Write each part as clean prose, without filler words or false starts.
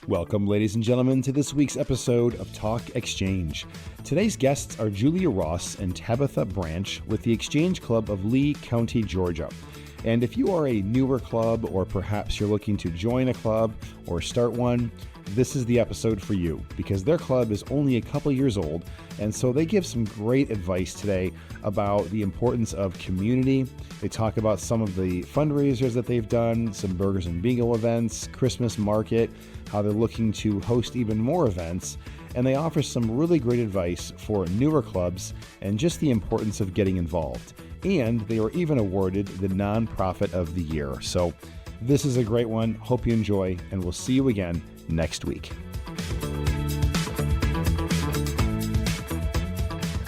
Welcome, ladies and gentlemen, to this week's episode of Talk Exchange. Today's guests are Julia Ross and Tabitha Branch with the Exchange Club of Lee County, Georgia. And if you are a newer club, or perhaps you're looking to join a club or start one, this is the episode for you, because their club is only a couple years old, and so they give some great advice today about the importance of community. They talk about some of the fundraisers that they've done, some burgers and bingo events, Christmas market, how they're looking to host even more events, and they offer some really great advice for newer clubs and just the importance of getting involved. And they were even awarded the Nonprofit of the Year. So this is a great one. Hope you enjoy, and we'll see you again next week.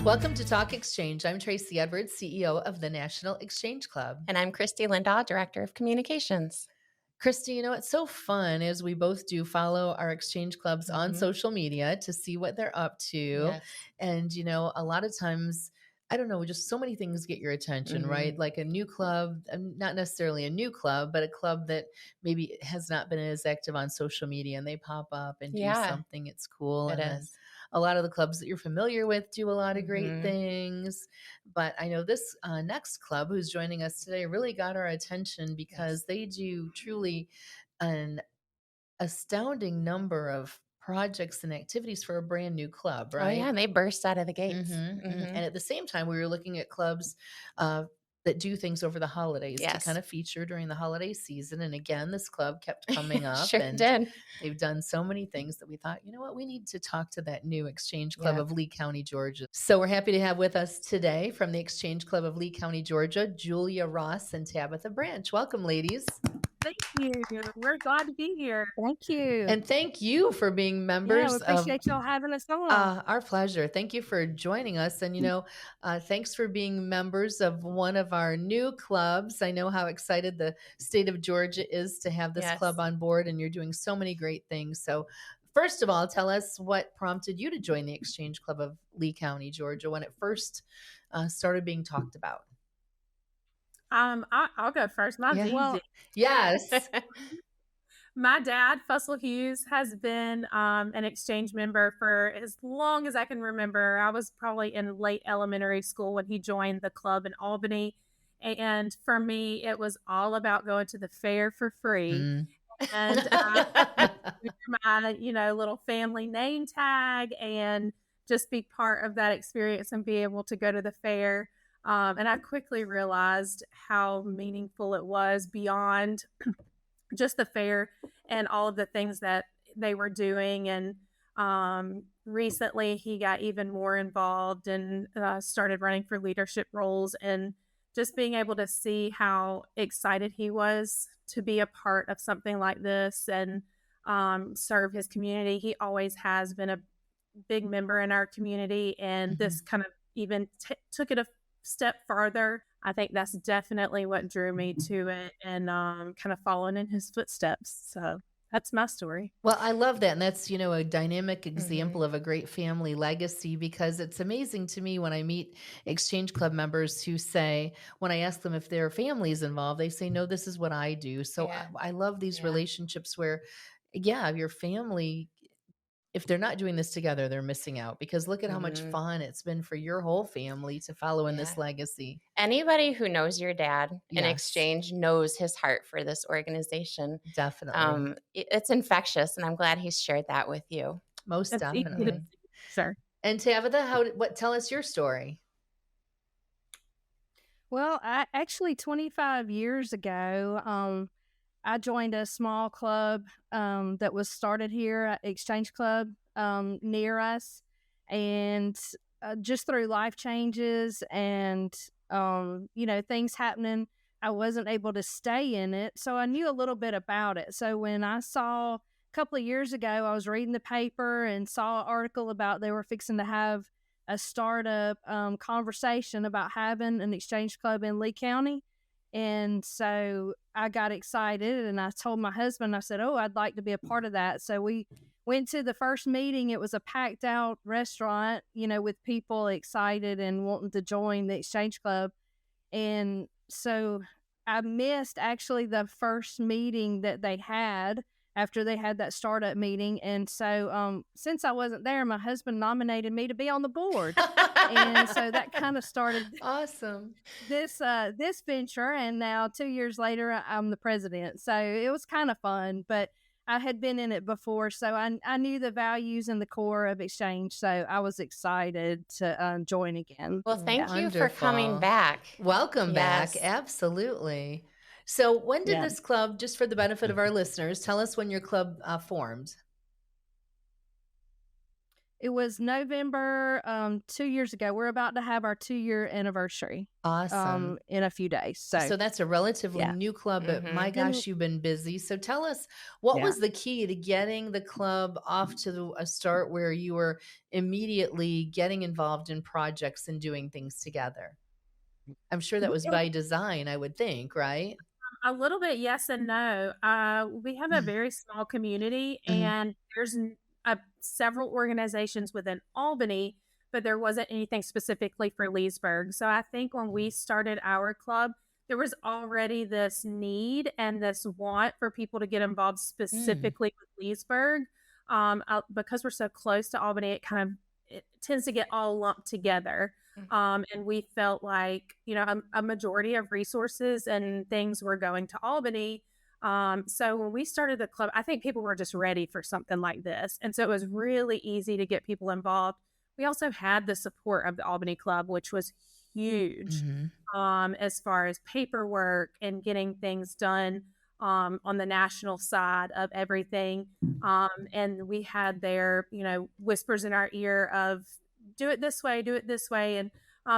Welcome to Talk Exchange. I'm Tracy Edwards, CEO of the National Exchange Club. And I'm Christy Lindahl, Director of Communications. Christy, you know, it's so fun as we both do follow our exchange clubs on social media to see what they're up to. Yes. And, you know, a lot of times, I don't know, just so many things get your attention, right? Like a new club, not necessarily a new club, but a club that maybe has not been as active on social media, and they pop up and do something. It's cool. It and is. A lot of the clubs that you're familiar with do a lot of great things. But I know this next club who's joining us today really got our attention because they do truly an astounding number of projects and activities for a brand new club, right? Oh, yeah. And they burst out of the gates. And at the same time, we were looking at clubs that do things over the holidays to kind of feature during the holiday season. And again, this club kept coming up. Sure and did. They've done so many things that we thought, you know what, we need to talk to that new Exchange Club of Lee County, Georgia. So we're happy to have with us today from the Exchange Club of Lee County, Georgia, Julia Ross and Tabitha Branch. Welcome, ladies. Thank you. We're glad to be here. Thank you. And thank you for being members. We appreciate y'all having us on. Our pleasure. Thank you for joining us. And, you know, thanks for being members of one of our new clubs. I know how excited the state of Georgia is to have this club on board, and you're doing so many great things. So first of all, tell us what prompted you to join the Exchange Club of Lee County, Georgia, when it first started being talked about. I'll go first. Mine's easy. Yes. My dad, Fussell Hughes, has been an exchange member for as long as I can remember. I was probably in late elementary school when he joined the club in Albany. And for me, it was all about going to the fair for free. And my, little family name tag and just be part of that experience and be able to go to the fair. And I quickly realized how meaningful it was beyond just the fair and all of the things that they were doing. And recently he got even more involved and started running for leadership roles, and just being able to see how excited he was to be a part of something like this and serve his community. He always has been a big member in our community, and this kind of even took it a step farther. I think that's definitely what drew me to it, and kind of following in his footsteps. So that's my story. Well, I love that. And that's, a dynamic example of a great family legacy, because it's amazing to me when I meet Exchange Club members who say, when I ask them if their family's involved, they say, no, this is what I do. So I love these relationships where, your family, if they're not doing this together, they're missing out, because look at how much fun it's been for your whole family to follow in this legacy. Anybody who knows your dad in Exchange knows his heart for this organization. Definitely. It's infectious, and I'm glad he's shared that with you. Most That's definitely. Sure. And Tabitha, tell us your story. Well, actually 25 years ago, I joined a small club that was started here at Exchange Club near us. And just through life changes and, things happening, I wasn't able to stay in it. So I knew a little bit about it. So when I saw a couple of years ago, I was reading the paper and saw an article about they were fixing to have a startup conversation about having an exchange club in Lee County. And so I got excited, and I told my husband, I said, I'd like to be a part of that. So we went to the first meeting. It was a packed out restaurant, with people excited and wanting to join the exchange club. And so I missed actually the first meeting that they had after they had that startup meeting. And so since I wasn't there, my husband nominated me to be on the board. And so that kind of started awesome this venture. And now 2 years later, I'm the president. So it was kind of fun, but I had been in it before, so I knew the values and the core of Exchange, so I was excited to join again. Well, thank you for coming back. Welcome back. Absolutely. So when did this club, just for the benefit of our listeners, tell us when your club formed? It was November 2 years ago. We're about to have our 2-year anniversary. Awesome. In a few days. So that's a relatively new club, but my gosh, you've been busy. So tell us, what was the key to getting the club off to a start where you were immediately getting involved in projects and doing things together? I'm sure that was by design, I would think, right? A little bit yes and no. We have a very small community, and there's several organizations within Albany, but there wasn't anything specifically for Leesburg. So I think when we started our club, there was already this need and this want for people to get involved specifically with Leesburg. Because we're so close to Albany, it tends to get all lumped together. And we felt like, a majority of resources and things were going to Albany. So when we started the club, I think people were just ready for something like this. And so it was really easy to get people involved. We also had the support of the Albany Club, which was huge as far as paperwork and getting things done on the national side of everything. And we had their, whispers in our ear of do it this way. And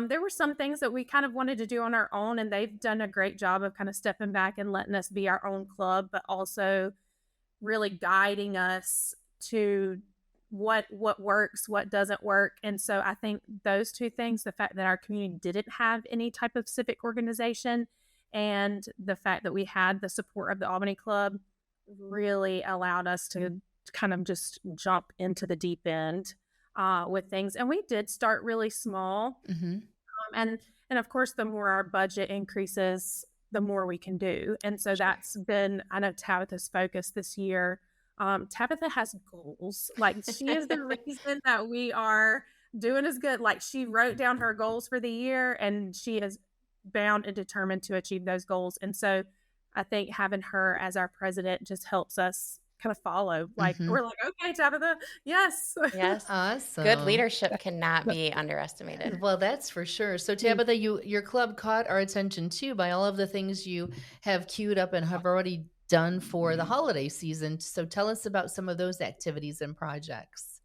there were some things that we kind of wanted to do on our own, and they've done a great job of kind of stepping back and letting us be our own club, but also really guiding us to what works, what doesn't work. And so I think those two things, the fact that our community didn't have any type of civic organization and the fact that we had the support of the Albany Club, really allowed us to kind of just jump into the deep end with things. And we did start really small. And of course, the more our budget increases, the more we can do. And so that's been, I know, Tabitha's focus this year. Tabitha has goals. Like, she is the reason that we are doing as good. Like, she wrote down her goals for the year, and she is bound and determined to achieve those goals. And so I think having her as our president just helps us kind of follow. Like, we're like, okay, Tabitha, yes. Awesome. Good leadership cannot be underestimated. Well, that's for sure. So Tabitha, your club caught our attention too by all of the things you have queued up and have already done for the holiday season. So tell us about some of those activities and projects.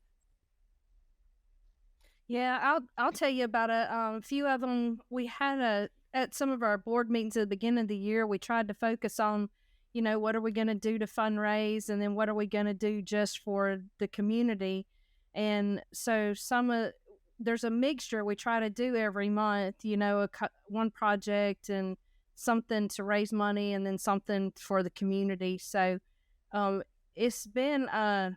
Yeah, I'll tell you about a few of them. We had at some of our board meetings at the beginning of the year, we tried to focus on, what are we going to do to fundraise, and then what are we going to do just for the community. And so there's a mixture we try to do every month, one project and something to raise money, and then something for the community. So it's been a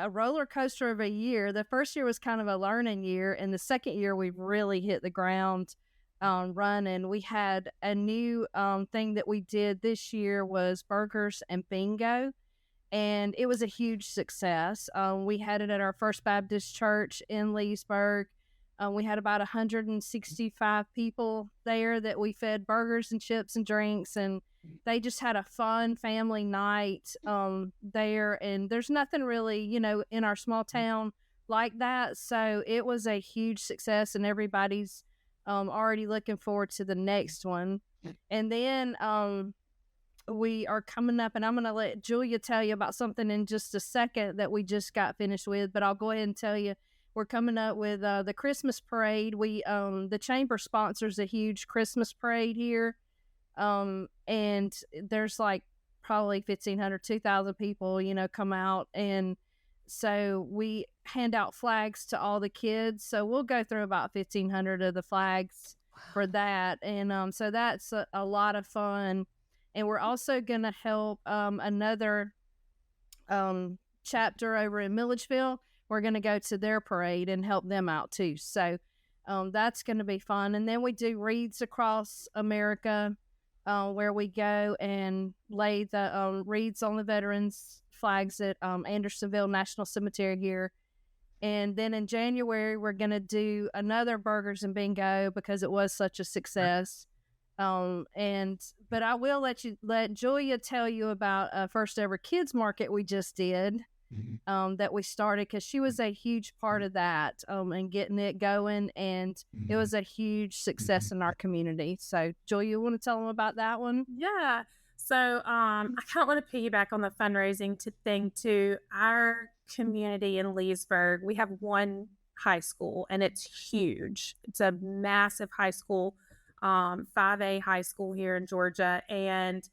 roller coaster of a year. The first year was kind of a learning year, and the second year we really hit the ground running. We had a new thing that we did this year was burgers and bingo, and it was a huge success. We had it at our First Baptist Church in Leesburg. We had about 165 people there that we fed burgers and chips and drinks, and they just had a fun family night there. And there's nothing really, in our small town like that. So it was a huge success, and everybody's already looking forward to the next one. And then we are coming up, and I'm going to let Julia tell you about something in just a second that we just got finished with, but I'll go ahead and tell you. We're coming up with the Christmas parade. We the chamber sponsors a huge Christmas parade here, and there's like probably 1,500, 2,000 people, come out, and so we hand out flags to all the kids. So we'll go through about 1,500 of the flags for that, and so that's a lot of fun. And we're also going to help another chapter over in Milledgeville. We're going to go to their parade and help them out too. So that's going to be fun. And then we do wreaths across America where we go and lay the wreaths on the veterans' flags at Andersonville National Cemetery here. And then in January, we're going to do another Burgers and Bingo because it was such a success. But I will let Julia tell you about a first ever kids market we just did, that we started, because she was a huge part of that, and getting it going, and it was a huge success in our community. So Julia, you want to tell them about that one? Yeah. So I kind of want to piggyback on the fundraising thing too. Our community in Leesburg, we have one high school, and it's huge. It's a massive high school, 5A high school here in Georgia. And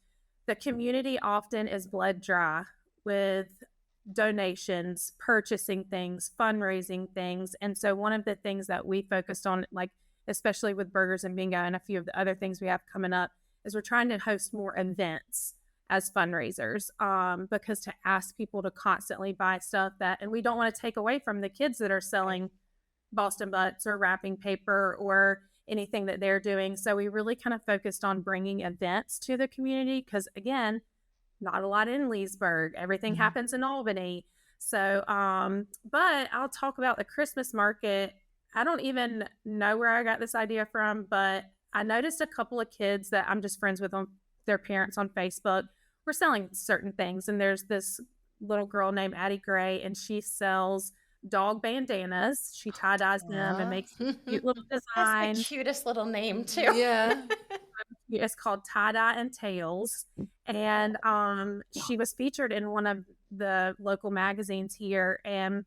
the community often is blood dry with donations, purchasing things, fundraising things. And so one of the things that we focused on, like especially with Burgers and Bingo and a few of the other things we have coming up, is we're trying to host more events as fundraisers, because to ask people to constantly buy stuff and we don't want to take away from the kids that are selling Boston butts or wrapping paper or anything that they're doing. So we really kind of focused on bringing events to the community because, again, not a lot in Leesburg. Everything happens in Albany. So, but I'll talk about the Christmas market. I don't even know where I got this idea from, but I noticed a couple of kids that I'm just friends with, on their parents on Facebook, were selling certain things. And there's this little girl named Addie Gray, and she sells dog bandanas. She tie-dyes them and makes cute little designs. That's the cutest little name too. Yeah. It's called Tie-Dye and Tails. And she was featured in one of the local magazines here, and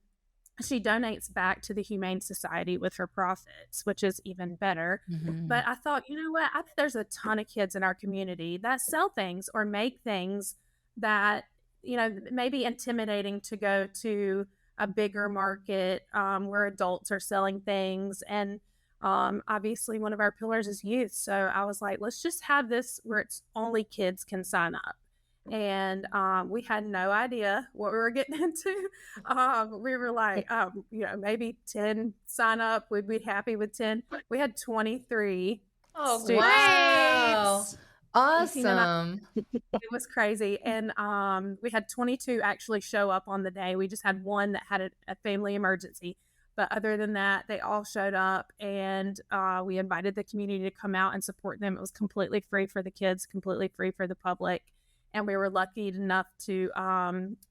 she donates back to the Humane Society with her profits, which is even better. But I thought, you know what? I bet there's a ton of kids in our community that sell things or make things that, you know, may be intimidating to go to a bigger market where adults are selling things. And obviously one of our pillars is youth. So I was like, let's just have this where it's only kids can sign up. And we had no idea what we were getting into. We were like, you know, maybe 10 sign up. We'd be happy with 10. We had 23 students. Wow. Awesome. It was crazy. And we had 22 actually show up on the day. We just had one that had a family emergency. But other than that, they all showed up, and we invited the community to come out and support them. It was completely free for the kids, completely free for the public. And we were lucky enough to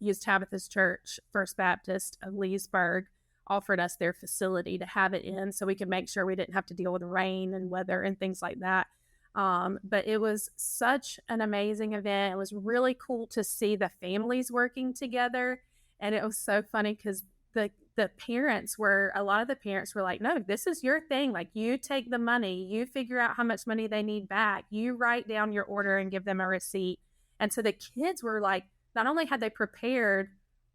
use Tabitha's church, First Baptist of Leesburg, offered us their facility to have it in so we could make sure we didn't have to deal with rain and weather and things like that. But it was such an amazing event. It was really cool to see the families working together. And it was so funny because the parents were, a lot of the parents were like, no, this is your thing. Like, you take the money, you figure out how much money they need back, you write down your order and give them a receipt. And so the kids were like, not only had they prepared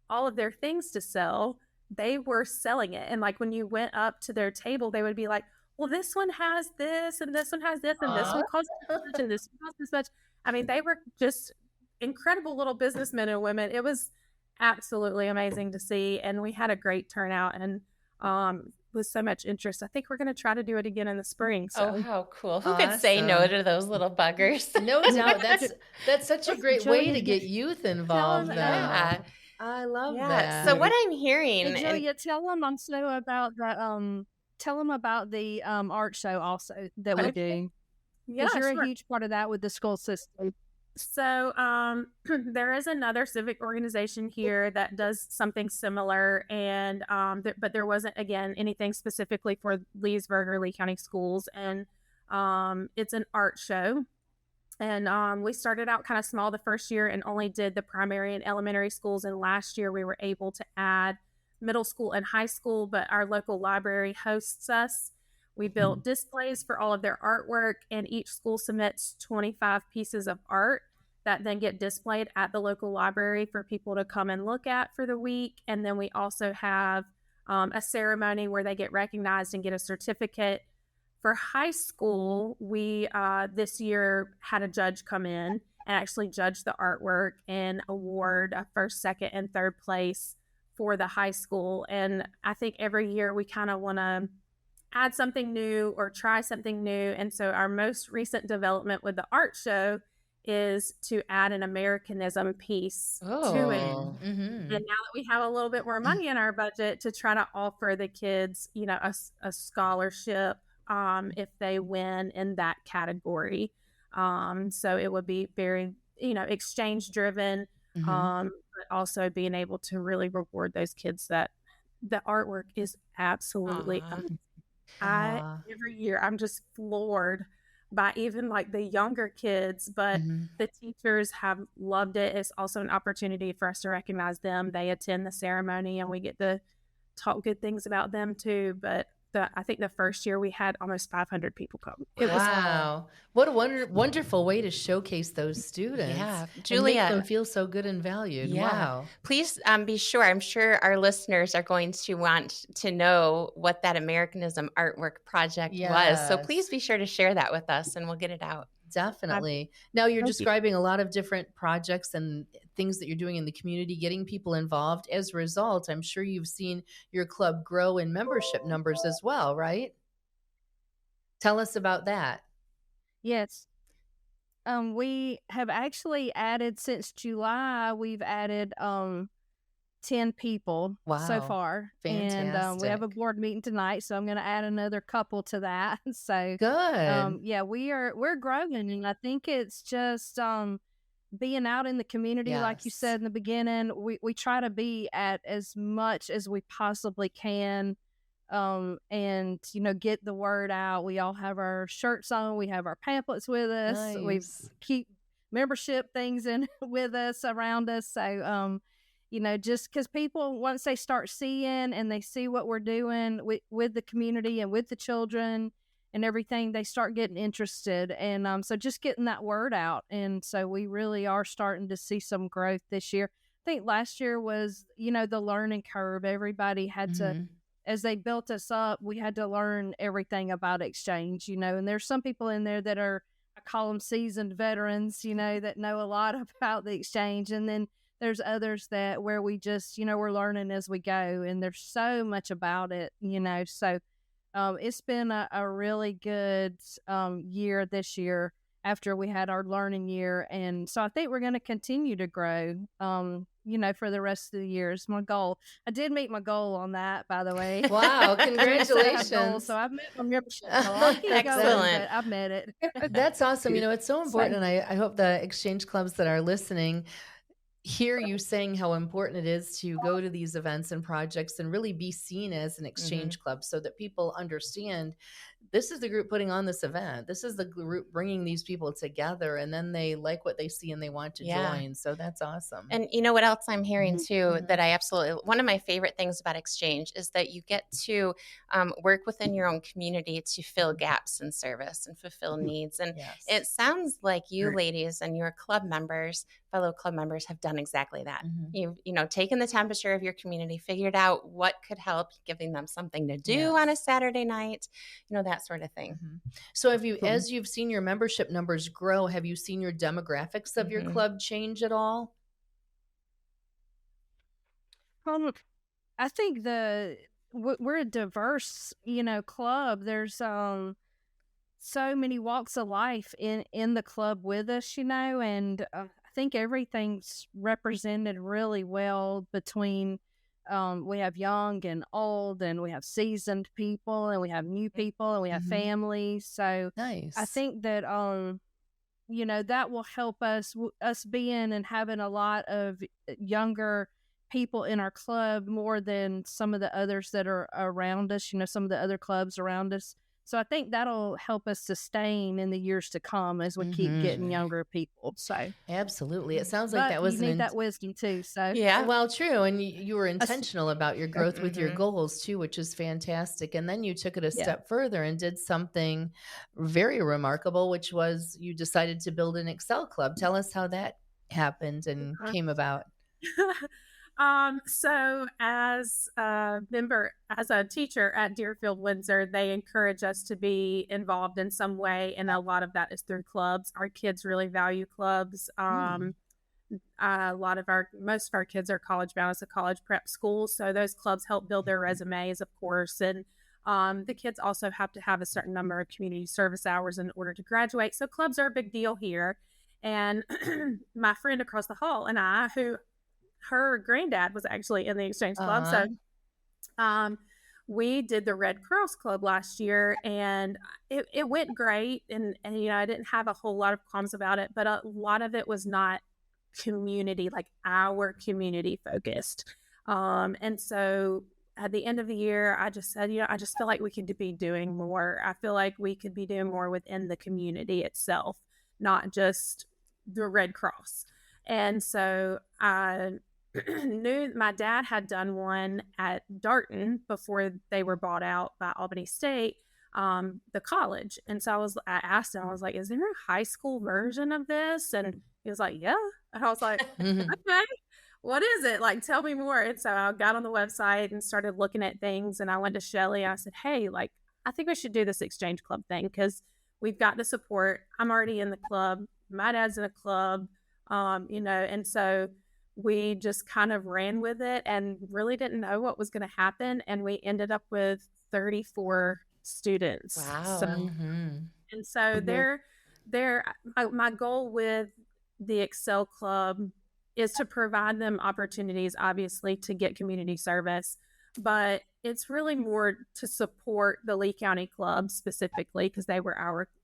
all of their things to sell, they were selling it. And like when you went up to their table, they would be like, well, this one has this, and this one has this, and this one costs this much, and this one costs this much. I mean, they were just incredible little businessmen and women. It was absolutely amazing to see. And we had a great turnout, and with so much interest. I think we're going to try to do it again in the spring. So. Oh, how cool. Who could say no to those little buggers? No, that's such a great way to get youth involved. Yeah. I love that. So what I'm hearing, and Julia, tell them also about the tell them about the art show also that we do. Yeah, you're a huge part of that with the school system. So there is another civic organization here that does something similar, and but there wasn't, again, anything specifically for Leesburg or Lee County schools, and it's an art show. And we started out kind of small the first year and only did the primary and elementary schools, and last year we were able to add middle school and high school, but our local library hosts us. We built displays for all of their artwork, and each school submits 25 pieces of art that then get displayed at the local library for people to come and look at for the week. And then we also have a ceremony where they get recognized and get a certificate. For high school, we this year had a judge come in and actually judge the artwork and award a first, second, and third place for the high school. And I think every year we kind of want to add something new or try something new. And so our most recent development with the art show is to add an Americanism piece to it. Oh, And now that we have a little bit more money in our budget, to try to offer the kids, a scholarship if they win in that category. So it would be very, exchange driven, but also being able to really reward those kids that the artwork is absolutely aw. every year I'm just floored by even like the younger kids, but the teachers have loved it. It's also an opportunity for us to recognize them. They attend the ceremony and we get to talk good things about them too. But I think the first year we had almost 500 people come. It was Wow. What a wonderful way to showcase those students Yeah. and make Julia, them feel so good and valued. yeah. Wow. Please be sure. I'm sure our listeners are going to want to know what that Americanism artwork project was. So please Yes. be sure to share that with us and we'll get it out. Definitely. Now you're Thank you. describing a lot of different projects and things that you're doing in the community, getting people involved. As a result, I'm sure you've seen your club grow in membership numbers as well, right? Tell us about that. Yes. We have actually added since July. We've added 10 people so Wow. far, and we have a Fantastic. board meeting tonight, so I'm going to add another couple to that. So Good. yeah, we're growing, and I think it's just being out in the community, like you Yes. said in the beginning. We try to be at as much as we possibly can, and get the word out. We all have our shirts on, we have our pamphlets with us, we Nice. keep membership things in with us around us. So just because people, once they start seeing and they see what we're doing with the community and with the children and everything, they start getting interested. And so just getting that word out. And so we really are starting to see some growth this year. I think last year was, the learning curve. Everybody had to, as they built us up, we had to learn everything about exchange, and there's some people in there that are, I call them seasoned veterans, that know a lot about the exchange. And then there's others that where we just, we're learning as we go, and there's so much about it, so it's been a really good year this year after we had our learning year. And so I think we're going to continue to grow, for the rest of the year is my goal. I did meet my goal on that, by the way. Wow. Set a goal, Congratulations. so I've met my membership goal. I'll keep going, Excellent. but I've met it. That's awesome. It's so important. So- And I hope the exchange clubs that are listening hear you saying how important it is to go to these events and projects and really be seen as an exchange club, so that people understand this is the group putting on this event. This is the group bringing these people together, and then they like what they see and they want to join. So that's awesome. And you know what else I'm hearing too, Mhm. that I absolutely, one of my favorite things about exchange is that you get to work within your own community to fill gaps in service and fulfill needs. And Yes. it sounds like you ladies and your club members, fellow club members, have done exactly that. You've, taken the temperature of your community, figured out what could help, giving them something to do on a Saturday night, that sort of thing. So have you, as you've seen your membership numbers grow, have you seen your demographics of your club change at all? I think we're a diverse, club. There's so many walks of life in the club with us, and I think everything's represented really well between we have young and old, and we have seasoned people, and we have new people, and we have families. So Nice. I think that that will help us being and having a lot of younger people in our club more than some of the others that are around us, some of the other clubs around us. So I think that'll help us sustain in the years to come as we keep getting younger people. So absolutely. It sounds like that was you need that wisdom too. So Yeah. Well, true. And you were intentional about your growth with your goals too, which is fantastic. And then you took it a step further and did something very remarkable, which was you decided to build an Excel club. Tell us how that happened and came about. So as a member, as a teacher at Deerfield Windsor, they encourage us to be involved in some way. And a lot of that is through clubs. Our kids really value clubs. Most of our kids are college bound. It's a college prep school. So those clubs help build their resumes, of course. And the kids also have to have a certain number of community service hours in order to graduate. So clubs are a big deal here. And my friend across the hall and I, who her granddad was actually in the Exchange Club. So we did the Red Cross Club last year, and it went great. And, I didn't have a whole lot of qualms about it, but a lot of it was not community, like our community focused. And so at the end of the year, I just said, I just feel like we could be doing more. I feel like we could be doing more within the community itself, not just the Red Cross. And so I knew my dad had done one at Darton before they were bought out by Albany State, the college. And so I asked him, I was like, is there a high school version of this? And he was like, yeah. And I was like, okay, what is it? Like, tell me more. And so I got on the website and started looking at things. And I went to Shelly. I said, hey, like, I think we should do this Exchange Club thing because we've got the support. I'm already in the club. My dad's in a club, and so we just kind of ran with it and really didn't know what was going to happen. And we ended up with 34 students. Wow. So, and so my goal with the Excel Club is to provide them opportunities, obviously, to get community service, but it's really more to support the Lee County Club specifically because they were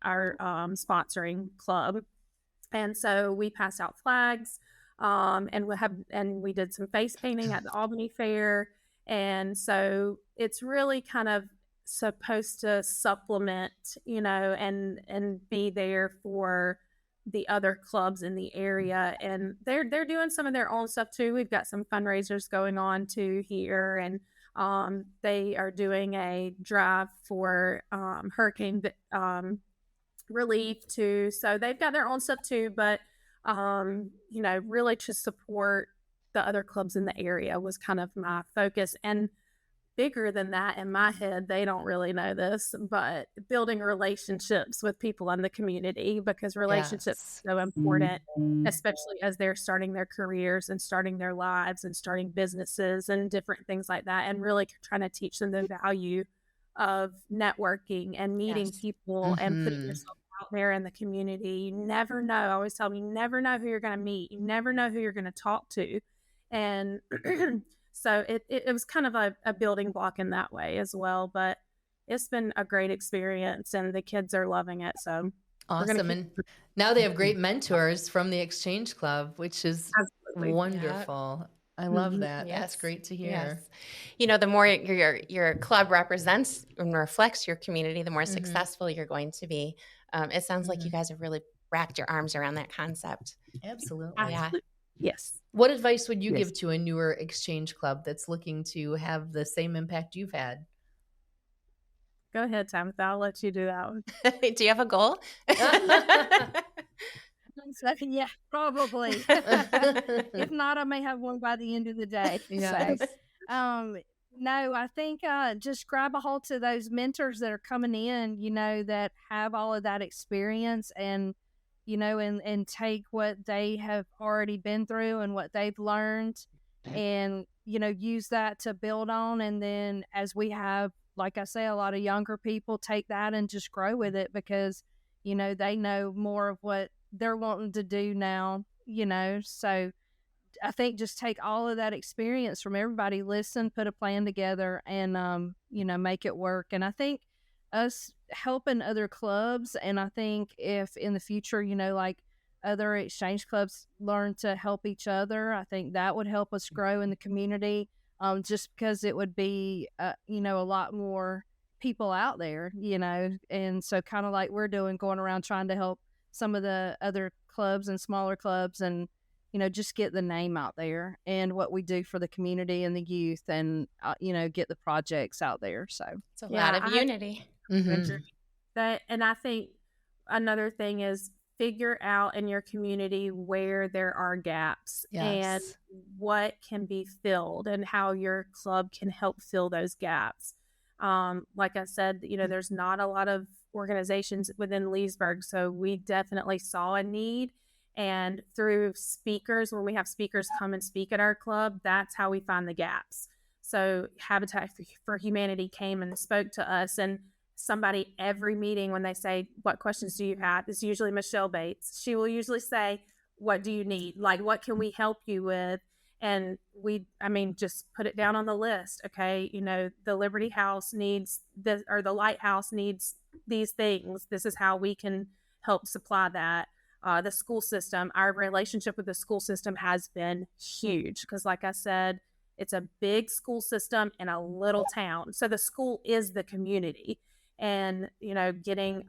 our sponsoring club. And so we passed out flags, and we did some face painting at the Albany Fair. And so it's really kind of supposed to supplement, and be there for the other clubs in the area. And they're doing some of their own stuff too. We've got some fundraisers going on too here, and they are doing a drive for hurricane relief too. So they've got their own stuff too, but really to support the other clubs in the area was kind of my focus. And bigger than that in my head, they don't really know this, but building relationships with people in the community, because relationships are so important, especially as they're starting their careers and starting their lives and starting businesses and different things like that, and really trying to teach them the value of networking and meeting people and putting yourself out there in the community. You never know. I always tell them, you never know who you're going to meet. You never know who you're going to talk to. And so it was kind of a building block in that way as well. But it's been a great experience, and the kids are loving it. So awesome. And now they have great mentors from the Exchange Club, which is wonderful. Yeah. I love that. Yes. That's great to hear. Yes. The more your club represents and reflects your community, the more successful you're going to be. It sounds like you guys have really wrapped your arms around that concept. Absolutely. Yeah. Yes. What advice would you give to a newer Exchange Club that's looking to have the same impact you've had? Go ahead, Tabitha. I'll let you do that one. Do you have a goal? Yeah, probably. If not, I may have one by the end of the day. Yes. So, no, I think just grab a hold to those mentors that are coming in, that have all of that experience, and and take what they have already been through and what they've learned, and use that to build on. And then as we have, like I say, a lot of younger people, take that and just grow with it, because they know more of what they're wanting to do now, so I think just take all of that experience from everybody, listen, put a plan together, and make it work. And I think us helping other clubs, and I think if in the future like other Exchange Clubs learn to help each other, I think that would help us grow in the community, just because it would be a lot more people out there, and so kind of like we're doing, going around trying to help some of the other clubs and smaller clubs, and just get the name out there and what we do for the community and the youth, and get the projects out there. So it's a lot of unity. That, and I think another thing is figure out in your community where there are gaps and what can be filled, and how your club can help fill those gaps. Like I said, there's not a lot of organizations within Leesburg, so we definitely saw a need. And through speakers, when we have speakers come and speak at our club, that's how we find the gaps. So Habitat for Humanity came and spoke to us and somebody every meeting when they say, what questions do you have? It's usually Michelle Bates. She will usually say, what do you need? Like, what can we help you with? And just put it down on the list. Okay. The Liberty House needs this, or the Lighthouse needs these things. This is how we can help supply that. The school system, our relationship with the school system has been huge because, like I said, it's a big school system in a little town. So the school is the community. And, getting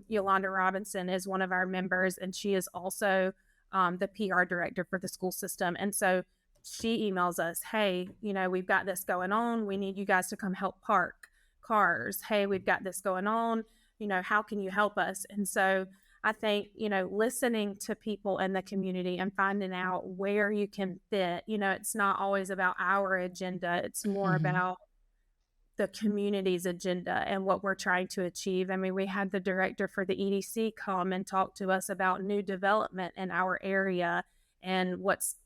Yolanda Robinson is one of our members, and she is also the PR director for the school system. And so she emails us, hey, we've got this going on. We need you guys to come help park cars. Hey, we've got this going on. How can you help us? And so I think, listening to people in the community and finding out where you can fit, it's not always about our agenda. It's more about the community's agenda and what we're trying to achieve. I mean, we had the director for the EDC come and talk to us about new development in our area and what's,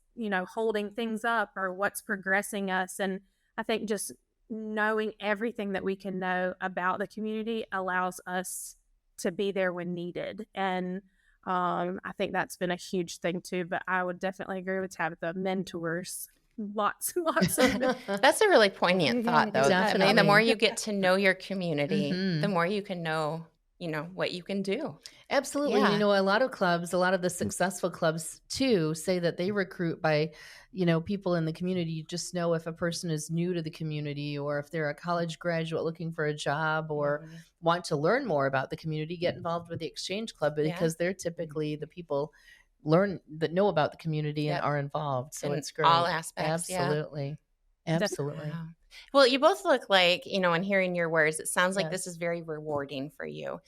holding things up or what's progressing us. And I think just knowing everything that we can know about the community allows us to be there when needed. And I think that's been a huge thing too, but I would definitely agree with Tabitha. Mentors, lots of That's a really poignant thought, though. Definitely. I mean, the more you get to know your community, the more you can know, what you can do. Absolutely. Yeah. A lot of clubs, a lot of the successful clubs too, say that they recruit by, people in the community. You just know if a person is new to the community or if they're a college graduate looking for a job or want to learn more about the community, get involved with the Exchange Club because they're typically the people that know about the community and are involved. So it's great. All aspects. Absolutely. Absolutely. Wow. Well, you both look like, in hearing your words, it sounds like this is very rewarding for you,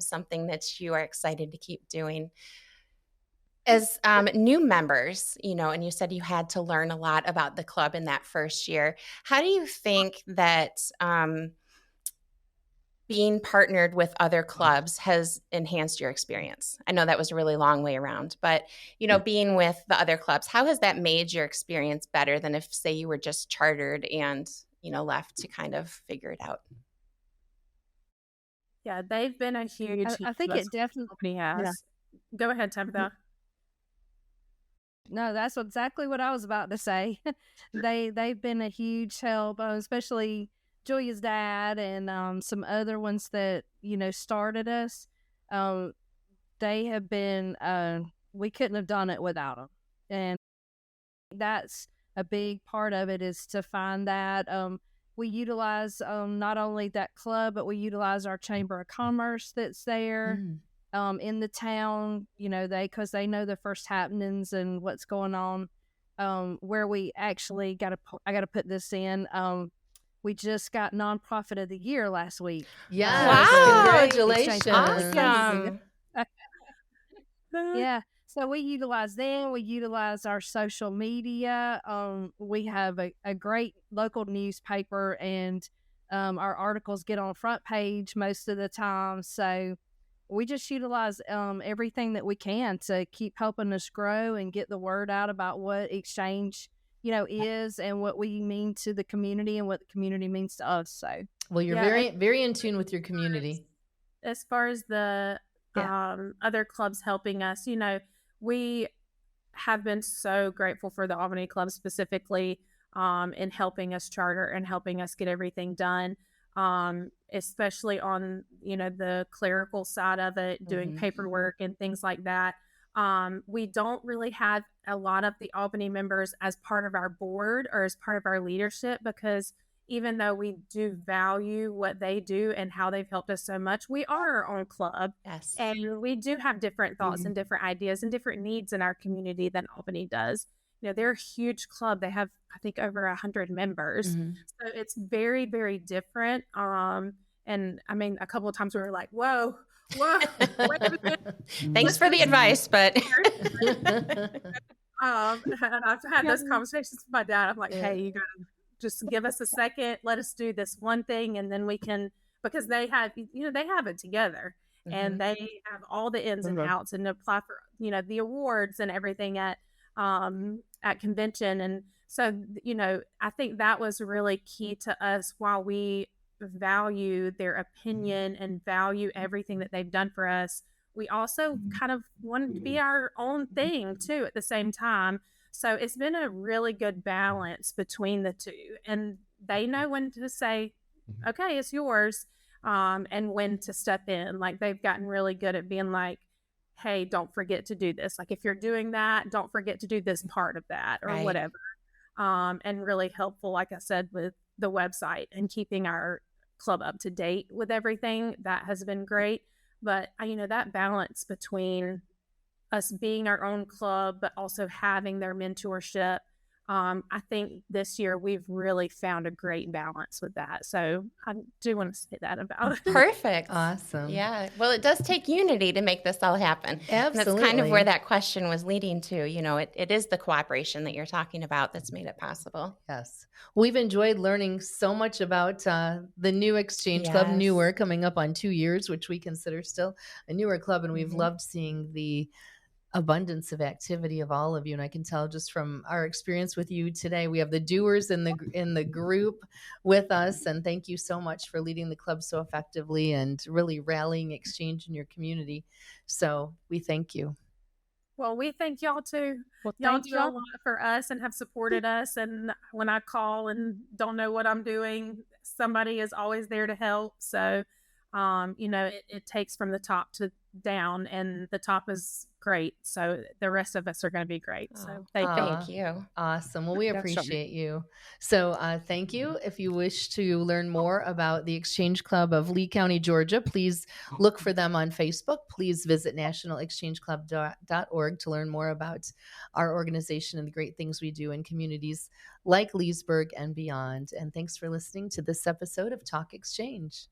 something that you are excited to keep doing. As new members, and you said you had to learn a lot about the club in that first year. How do you think that being partnered with other clubs has enhanced your experience? I know that was a really long way around, but, being with the other clubs, how has that made your experience better than if, say, you were just chartered and, left to kind of figure it out? Yeah, they've been a huge. I think it definitely has. Yeah. Go ahead, Tabitha. No, that's exactly what I was about to say. They've been a huge help, especially Julia's dad and some other ones that started us. They have been. We couldn't have done it without them, and that's a big part of it is to find that. We utilize not only that club, but we utilize our Chamber of Commerce that's there. In the town, because they know the first happenings and what's going on. Where we actually I got to put this in. We just got Nonprofit of the Year last week. Yes. Wow. Congratulations. Awesome. Yeah. So we utilize them. We utilize our social media. We have a great local newspaper, and our articles get on front page most of the time. So we just utilize everything that we can to keep helping us grow and get the word out about what Exchange, is and what we mean to the community and what the community means to us. So, well, you're very, very in tune with your community. As far as the other clubs helping us, we have been so grateful for the Albany Club specifically in helping us charter and helping us get everything done. Especially on, the clerical side of it, doing paperwork and things like that. We don't really have a lot of the Albany members as part of our board or as part of our leadership, because even though we do value what they do and how they've helped us so much, we are our own club. Yes. And we do have different thoughts and different ideas and different needs in our community than Albany does. They're a huge club. They have, I think, over 100 members. So it's very, very different. And I mean, a couple of times we were like, whoa, wait a minute. Thanks for the advice, but. And I've had those conversations with my dad. I'm like, hey, you gotta just give us a second. Let us do this one thing. And then we can, because they have, they have it together and they have all the ins and outs and apply for, the awards and everything at convention. And so, I think that was really key to us while we value their opinion and value everything that they've done for us, we also kind of wanted to be our own thing too at the same time. So it's been a really good balance between the two. And they know when to say, okay, it's yours, and when to step in. Like they've gotten really good at being like, hey, don't forget to do this. Like if you're doing that, don't forget to do this part of that or Right. whatever. And really helpful, like I said, with the website and keeping our club up to date with everything. That has been great. But, that balance between us being our own club, but also having their mentorship. I think this year we've really found a great balance with that. So I do want to say that about it. Perfect. Awesome. Yeah. Well, it does take unity to make this all happen. And that's kind of Absolutely. where that question was leading to. It is the cooperation that you're talking about that's made it possible. Yes. We've enjoyed learning so much about the new Exchange Club, Yes. newer, coming up on 2 years, which we consider still a newer club. And we've Mhm. loved seeing the abundance of activity of all of you. And I can tell just from our experience with you today, we have the doers in the group with us. And thank you so much for leading the club so effectively and really rallying Exchange in your community. So we thank you. Well, we thank y'all too. Well, Y'all thank do a lot for us and have supported us. And when I call and don't know what I'm doing, somebody is always there to help. So, it takes from the top to down, and the top is great. So the rest of us are going to be great. So Thank you. Awesome. Well, we That's something. appreciate you. So thank you. If you wish to learn more about the Exchange Club of Lee County, Georgia, please look for them on Facebook. Please visit nationalexchangeclub.org to learn more about our organization and the great things we do in communities like Leesburg and beyond. And thanks for listening to this episode of Talk Exchange.